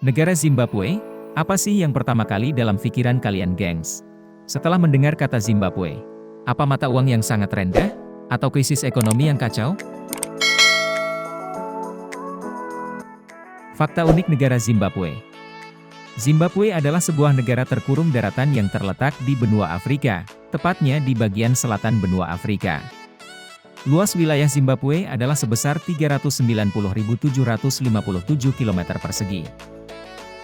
Negara Zimbabwe, apa sih yang pertama kali dalam pikiran kalian, gengs? Setelah mendengar kata Zimbabwe, apa mata uang yang sangat rendah? Atau krisis ekonomi yang kacau? Fakta unik negara Zimbabwe. Zimbabwe adalah sebuah negara terkurung daratan yang terletak di benua Afrika, tepatnya di bagian selatan benua Afrika. Luas wilayah Zimbabwe adalah sebesar 390.757 km persegi.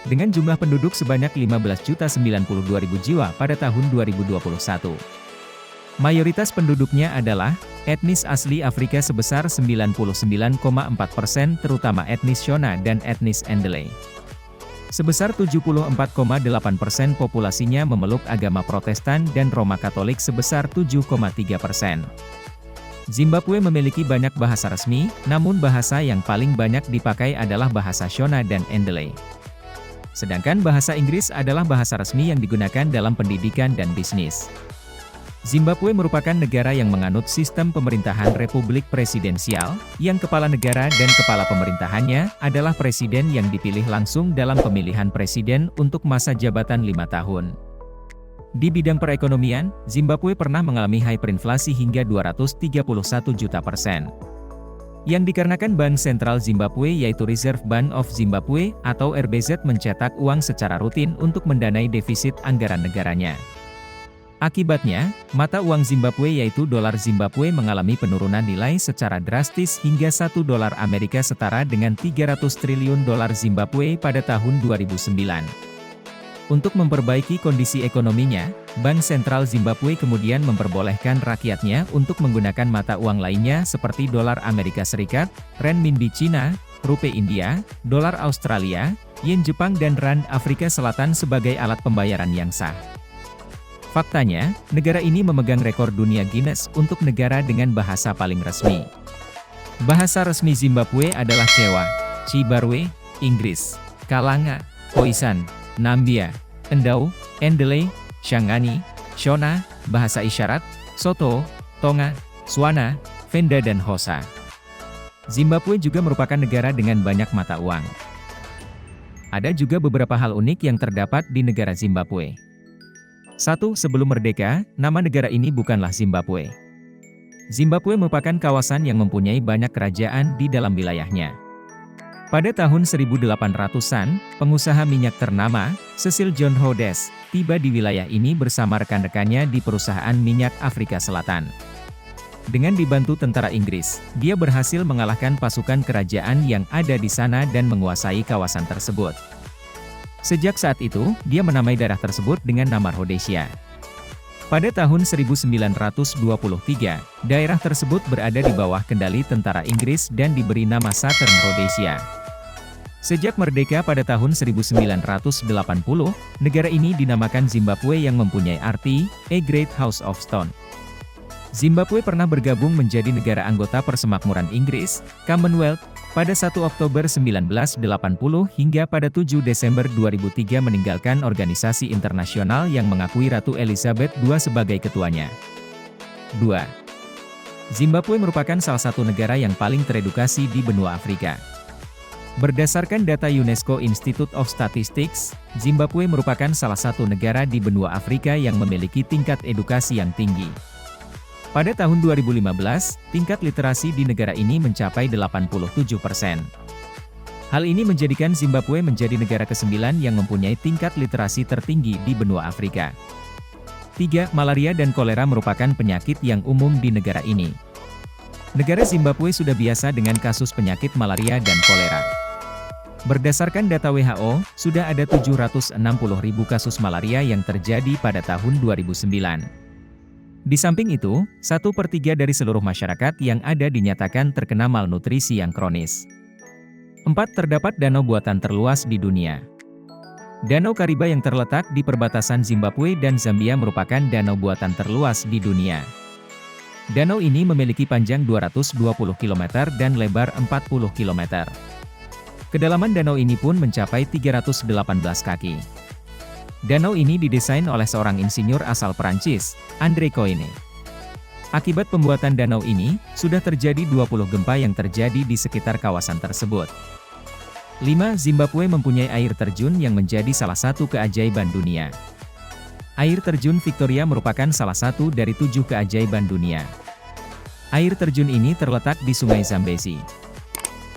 Dengan jumlah penduduk sebanyak 15.092.000 jiwa pada tahun 2021. Mayoritas penduduknya adalah etnis asli Afrika sebesar 99,4%, terutama etnis Shona dan etnis Ndele. Sebesar 74,8% populasinya memeluk agama Protestan dan Roma Katolik sebesar 7,3%. Zimbabwe memiliki banyak bahasa resmi, namun bahasa yang paling banyak dipakai adalah bahasa Shona dan Ndele. Sedangkan bahasa Inggris adalah bahasa resmi yang digunakan dalam pendidikan dan bisnis. Zimbabwe merupakan negara yang menganut sistem pemerintahan republik presidensial, yang kepala negara dan kepala pemerintahannya adalah presiden yang dipilih langsung dalam pemilihan presiden untuk masa jabatan 5 tahun. Di bidang perekonomian, Zimbabwe pernah mengalami hyperinflasi hingga 231 juta %. Yang dikarenakan Bank Sentral Zimbabwe yaitu Reserve Bank of Zimbabwe atau RBZ mencetak uang secara rutin untuk mendanai defisit anggaran negaranya. Akibatnya, mata uang Zimbabwe yaitu dolar Zimbabwe mengalami penurunan nilai secara drastis hingga 1 dolar Amerika setara dengan 300 triliun dolar Zimbabwe pada tahun 2009. Untuk memperbaiki kondisi ekonominya, Bank Sentral Zimbabwe kemudian memperbolehkan rakyatnya untuk menggunakan mata uang lainnya seperti dolar Amerika Serikat, renminbi Cina, rupiah India, dolar Australia, yen Jepang dan rand Afrika Selatan sebagai alat pembayaran yang sah. Faktanya, negara ini memegang rekor dunia Guinness untuk negara dengan bahasa paling resmi. Bahasa resmi Zimbabwe adalah Chewa, Cibarwe, Inggris, Kalanga, Khoisan, Nambia, Ndau, Ndele, Shangani, Shona, bahasa isyarat, Soto, Tonga, Swana, Venda dan Xhosa. Zimbabwe juga merupakan negara dengan banyak mata uang. Ada juga beberapa hal unik yang terdapat di negara Zimbabwe. 1. Sebelum merdeka, nama negara ini bukanlah Zimbabwe. Zimbabwe merupakan kawasan yang mempunyai banyak kerajaan di dalam wilayahnya. Pada tahun 1800-an, pengusaha minyak ternama, Cecil John Rhodes, tiba di wilayah ini bersama rekan-rekannya di perusahaan minyak Afrika Selatan. Dengan dibantu tentara Inggris, dia berhasil mengalahkan pasukan kerajaan yang ada di sana dan menguasai kawasan tersebut. Sejak saat itu, dia menamai daerah tersebut dengan nama Rhodesia. Pada tahun 1923, daerah tersebut berada di bawah kendali tentara Inggris dan diberi nama Southern Rhodesia. Sejak merdeka pada tahun 1980, negara ini dinamakan Zimbabwe yang mempunyai arti, A Great House of Stone. Zimbabwe pernah bergabung menjadi negara anggota Persemakmuran Inggris, Commonwealth, pada 1 Oktober 1980 hingga pada 7 Desember 2003 meninggalkan organisasi internasional yang mengakui Ratu Elizabeth II sebagai ketuanya. 2. Zimbabwe merupakan salah satu negara yang paling teredukasi di benua Afrika. Berdasarkan data UNESCO Institute of Statistics, Zimbabwe merupakan salah satu negara di benua Afrika yang memiliki tingkat edukasi yang tinggi. Pada tahun 2015, tingkat literasi di negara ini mencapai 87%. Hal ini menjadikan Zimbabwe menjadi negara ke-9 yang mempunyai tingkat literasi tertinggi di benua Afrika. 3. Malaria dan kolera merupakan penyakit yang umum di negara ini. Negara Zimbabwe sudah biasa dengan kasus penyakit malaria dan kolera. Berdasarkan data WHO, sudah ada 760.000 kasus malaria yang terjadi pada tahun 2009. Di samping itu, 1/3 dari seluruh masyarakat yang ada dinyatakan terkena malnutrisi yang kronis. 4. Terdapat danau buatan terluas di dunia. Danau Kariba yang terletak di perbatasan Zimbabwe dan Zambia merupakan danau buatan terluas di dunia. Danau ini memiliki panjang 220 km dan lebar 40 km. Kedalaman danau ini pun mencapai 318 kaki. Danau ini didesain oleh seorang insinyur asal Perancis, André Coyne. Akibat pembuatan danau ini, sudah terjadi 20 gempa yang terjadi di sekitar kawasan tersebut. 5. Zimbabwe mempunyai air terjun yang menjadi salah satu keajaiban dunia. Air terjun Victoria merupakan salah satu dari 7 keajaiban dunia. Air terjun ini terletak di Sungai Zambezi.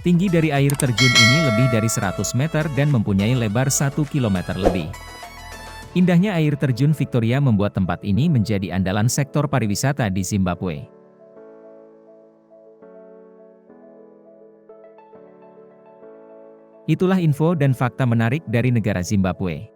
Tinggi dari air terjun ini lebih dari 100 meter dan mempunyai lebar 1 km lebih. Indahnya air terjun Victoria membuat tempat ini menjadi andalan sektor pariwisata di Zimbabwe. Itulah info dan fakta menarik dari negara Zimbabwe.